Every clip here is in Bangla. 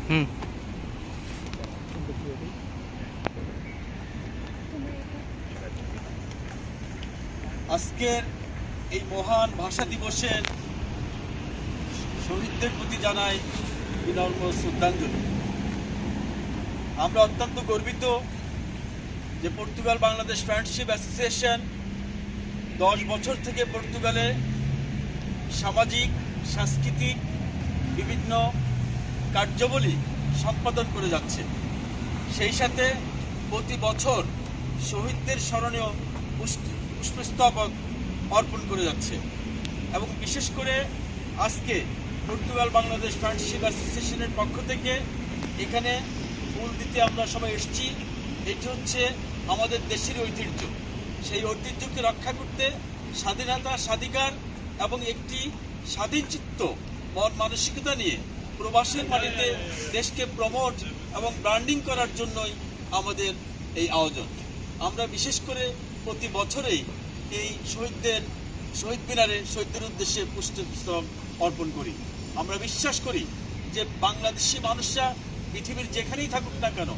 হুম। আজকের এই মহান ভাষা দিবসের শহীদদের প্রতি জানাই বিনম্র শ্রদ্ধাঞ্জলি। আমরা অত্যন্ত গর্বিত যে পর্তুগাল বাংলাদেশ ফ্রেন্ডশিপ অ্যাসোসিয়েশন 10 বছর থেকে পর্তুগালে সামাজিক সাংস্কৃতিক বিভিন্ন কার্যাবলী সম্পাদন করে যাচ্ছে। সেই সাথে প্রতি বছর শহীদদের স্মরণীয় পুষ্পস্তবক অর্পণ করে যাচ্ছে এবং বিশেষ করে আজকে পর্তুগাল বাংলাদেশ ফ্রেন্ডশিপ অ্যাসোসিয়েশনের পক্ষ থেকে এখানে ফুল দিতে আমরা সবাই এসেছি। এটি হচ্ছে আমাদের দেশের ঐতিহ্য। সেই ঐতিহ্যকে রক্ষা করতে স্বাধীনতা স্বাধিকার এবং একটি স্বাধীনচিত্ত মন মানসিকতা নিয়ে প্রবাসের মাটিতে দেশকে প্রমোট এবং ব্র্যান্ডিং করার জন্যই আমাদের এই আয়োজন। আমরা বিশেষ করে প্রতি বছরেই এই শহীদ মিনারে শহীদদের উদ্দেশ্যে পুষ্পস্তবক অর্পণ করি। আমরা বিশ্বাস করি যে বাংলাদেশি মানুষরা পৃথিবীর যেখানেই থাকুক না কেন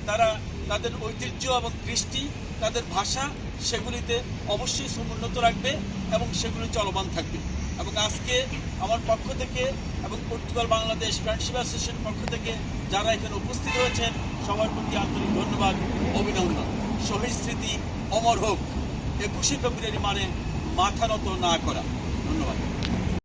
তারা তাদের ঐতিহ্য এবং কৃষ্টি তাদের ভাষা সেগুলিতে অবশ্যই সমুন্নত রাখবে এবং সেগুলি চলমান থাকবে। এবং আজকে আমার পক্ষ থেকে এবং পর্তুগাল বাংলাদেশ ফ্রেন্ডশিপ অ্যাসোসিয়েশনের পক্ষ থেকে যারা এখানে উপস্থিত হয়েছেন সবার প্রতি আন্তরিক ধন্যবাদ, অভিনন্দন। শহীদ স্মৃতি অমর হোক। 21শে ফেব্রুয়ারি মানে মাথা নত না করা। ধন্যবাদ।